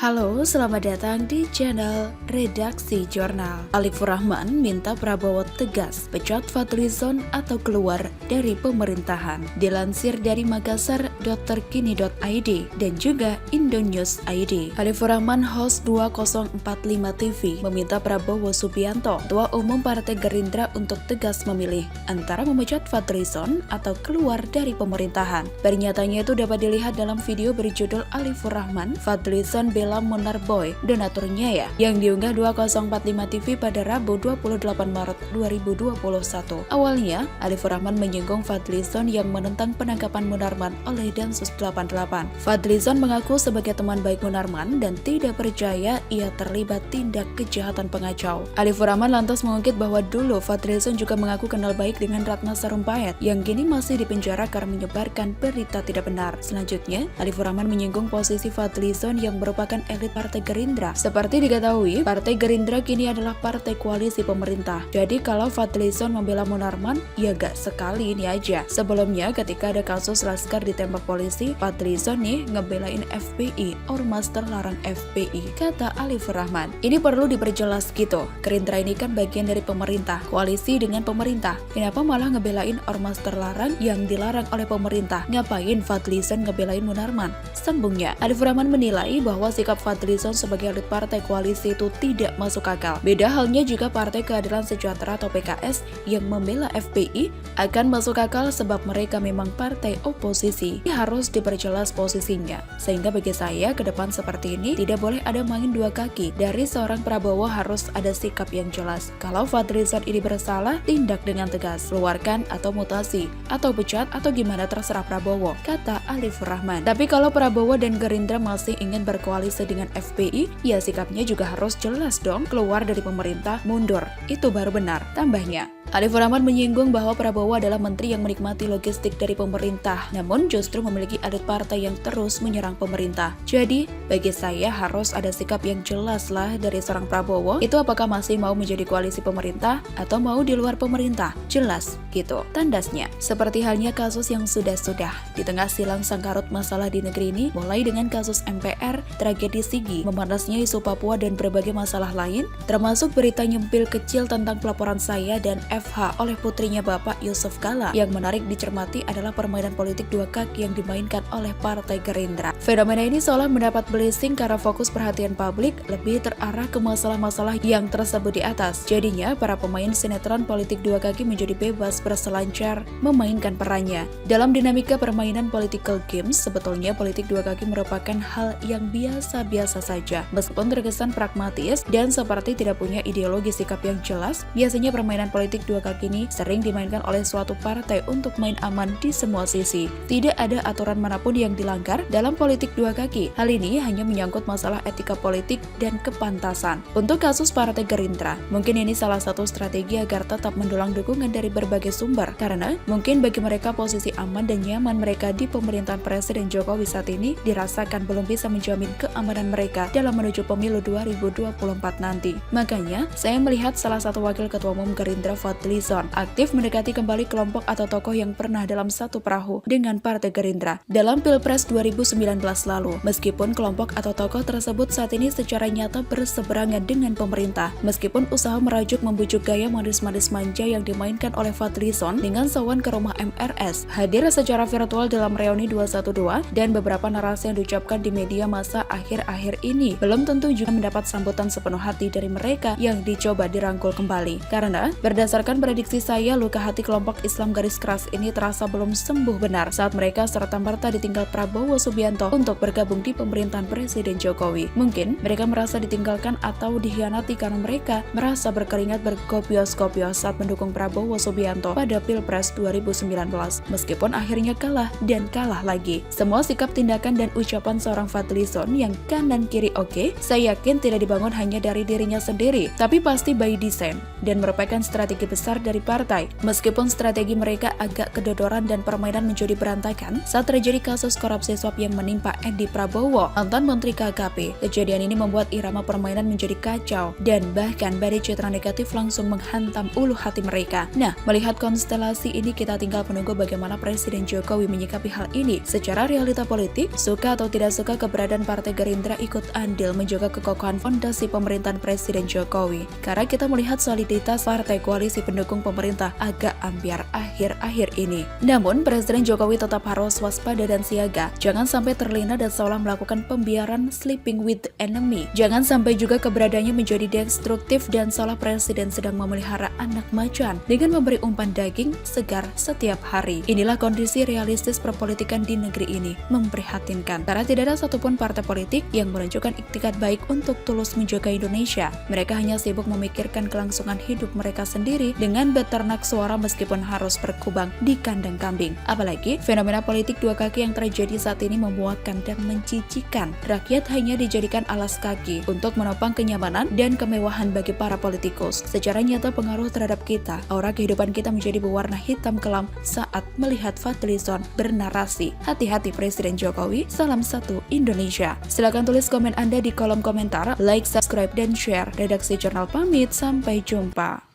Halo, selamat datang di channel Redaksi Jurnal. Alifur Rahman minta Prabowo tegas pecat Fadlizon atau keluar dari pemerintahan. Dilansir dari Makassar.terkini.id dan juga Indonews ID. Alifur Rahman, host 2045 TV, meminta Prabowo Subianto, Ketua Umum Partai Gerindra, untuk tegas memilih antara memecat Fadlizon atau keluar dari pemerintahan. Pernyataannya itu dapat dilihat dalam video berjudul Alifur Rahman, Fadlizon bela Munarboy, donaturnya ya, yang diunggah 2045 TV pada Rabu 28 Maret 2021. Awalnya, Alifur Rahman menyinggung Fadlizon yang menentang penangkapan Munarman oleh Densus 88. Fadlizon mengaku sebagai teman baik Munarman dan tidak percaya ia terlibat tindak kejahatan pengacau. Alifur Rahman lantas mengungkit bahwa dulu Fadlizon juga mengaku kenal baik dengan Ratna Sarumpait yang kini masih dipenjara karena menyebarkan berita tidak benar. Selanjutnya, Alifur Rahman menyinggung posisi Fadlizon yang merupakan elit Partai Gerindra. Seperti diketahui, Partai Gerindra kini adalah partai koalisi pemerintah. Jadi kalau Fadlizon membela Munarman, ya gak sekali ini aja. Sebelumnya ketika ada kasus Laskar ditembak polisi, Fadlizon nih ngebelain FPI, ormas terlarang FPI, kata Alifur Rahman. Ini perlu diperjelas gitu. Gerindra ini kan bagian dari pemerintah, koalisi dengan pemerintah. Kenapa malah ngebelain ormas terlarang yang dilarang oleh pemerintah? Ngapain Fadlizon ngebelain Munarman? Sambungnya, Alifur Rahman menilai bahwa sikap Fadlizon sebagai elit partai koalisi itu tidak masuk akal. Beda halnya jika Partai Keadilan Sejahtera atau PKS yang membela FPI akan masuk akal sebab mereka memang partai oposisi. Ini harus diperjelas posisinya. Sehingga bagi saya ke depan seperti ini tidak boleh ada main dua kaki. Dari seorang Prabowo harus ada sikap yang jelas. Kalau Fadlizon ini bersalah, tindak dengan tegas, keluarkan atau mutasi atau pecat atau gimana terserah Prabowo, kata Alifur Rahman. Tapi kalau Prabowo dan Gerindra masih ingin berkoalisi dengan FPI, ya sikapnya juga harus jelas dong, keluar dari pemerintah, mundur. Itu baru benar, tambahnya. Alifur Rahman menyinggung bahwa Prabowo adalah menteri yang menikmati logistik dari pemerintah, namun justru memiliki elit partai yang terus menyerang pemerintah. Jadi, bagi saya harus ada sikap yang jelas lah dari seorang Prabowo, itu apakah masih mau menjadi koalisi pemerintah atau mau di luar pemerintah. Jelas, gitu, tandasnya. Seperti halnya kasus yang sudah-sudah. Di tengah silang sangkarut masalah di negeri ini, mulai dengan kasus MPR, tragedi Sigi, memanasnya isu Papua dan berbagai masalah lain, termasuk berita nyempil kecil tentang pelaporan saya dan FH oleh putrinya Bapak Yusuf Kala. Yang menarik dicermati adalah permainan politik dua kaki yang dimainkan oleh Partai Gerindra. Fenomena ini seolah mendapat blessing karena fokus perhatian publik lebih terarah ke masalah-masalah yang tersebut di atas. Jadinya, para pemain sinetron politik dua kaki menjadi bebas berselancar memainkan perannya. Dalam dinamika permainan political games, sebetulnya politik dua kaki merupakan hal yang biasa-biasa saja. Meskipun terkesan pragmatis dan seperti tidak punya ideologi sikap yang jelas, biasanya permainan politik dua kaki ini sering dimainkan oleh suatu partai untuk main aman di semua sisi. Tidak ada aturan manapun yang dilanggar dalam politik dua kaki. Hal ini hanya menyangkut masalah etika politik dan kepantasan. Untuk kasus Partai Gerindra, mungkin ini salah satu strategi agar tetap mendulang dukungan dari berbagai sumber, karena mungkin bagi mereka posisi aman dan nyaman mereka di pemerintahan Presiden Jokowi saat ini dirasakan belum bisa menjamin keamanan mereka dalam menuju pemilu 2024 nanti. Makanya, saya melihat salah satu wakil ketua umum Gerindra, Fadlizon, aktif mendekati kembali kelompok atau tokoh yang pernah dalam satu perahu dengan Partai Gerindra dalam Pilpres 2019 lalu. Meskipun kelompok atau tokoh tersebut saat ini secara nyata berseberangan dengan pemerintah, meskipun usaha merajuk membujuk gaya manis-manis manja yang dimainkan oleh Fadlizon dengan sowan ke rumah MRS, hadir secara virtual dalam reuni 212, dan beberapa narasi yang diucapkan di media massa akhir-akhir ini belum tentu juga mendapat sambutan sepenuh hati dari mereka yang dicoba dirangkul kembali. Karena berdasarkan prediksi saya, luka hati kelompok Islam garis keras ini terasa belum sembuh benar saat mereka serta-merta ditinggal Prabowo Subianto untuk bergabung di pemerintahan Presiden Jokowi. Mungkin mereka merasa ditinggalkan atau dikhianati karena mereka merasa berkeringat berkopios-kopios saat mendukung Prabowo Subianto pada Pilpres 2019. Meskipun akhirnya kalah dan kalah lagi. Semua sikap, tindakan, dan ucapan seorang Fadlizon yang kanan kiri oke, saya yakin tidak dibangun hanya dari dirinya sendiri, tapi pasti by design dan merupakan strategi besar dari partai. Meskipun strategi mereka agak kedodoran dan permainan menjadi berantakan saat terjadi kasus korupsi suap yang menimpa Edi Prabowo, mantan Menteri KKP. Kejadian ini membuat irama permainan menjadi kacau dan bahkan badai citra negatif langsung menghantam ulu hati mereka. Nah, melihat konstelasi ini kita tinggal menunggu bagaimana Presiden Jokowi menyikapi hal ini. Secara realita politik, suka atau tidak suka keberadaan Partai Gerindra Gerindra ikut andil menjaga kekokohan fondasi pemerintahan Presiden Jokowi. Karena kita melihat soliditas partai koalisi pendukung pemerintah agak ambiar akhir-akhir ini. Namun, Presiden Jokowi tetap harus waspada dan siaga. Jangan sampai terlena dan seolah melakukan pembiaran sleeping with the enemy. Jangan sampai juga keberadaannya menjadi destruktif dan seolah Presiden sedang memelihara anak macan dengan memberi umpan daging segar setiap hari. Inilah kondisi realistis perpolitikan di negeri ini, memprihatinkan. Karena tidak ada satupun partai politik yang menunjukkan iktikat baik untuk tulus menjaga Indonesia. Mereka hanya sibuk memikirkan kelangsungan hidup mereka sendiri dengan beternak suara meskipun harus berkubang di kandang kambing. Apalagi fenomena politik dua kaki yang terjadi saat ini memuakkan dan menjijikan. Rakyat hanya dijadikan alas kaki untuk menopang kenyamanan dan kemewahan bagi para politikus. Secara nyata pengaruh terhadap kita, aura kehidupan kita menjadi berwarna hitam kelam saat melihat Fadlizon bernarasi. Hati-hati Presiden Jokowi, salam satu Indonesia. Silahkan tulis komen Anda di kolom komentar, like, subscribe, dan share. Redaksi Jurnal pamit, sampai jumpa.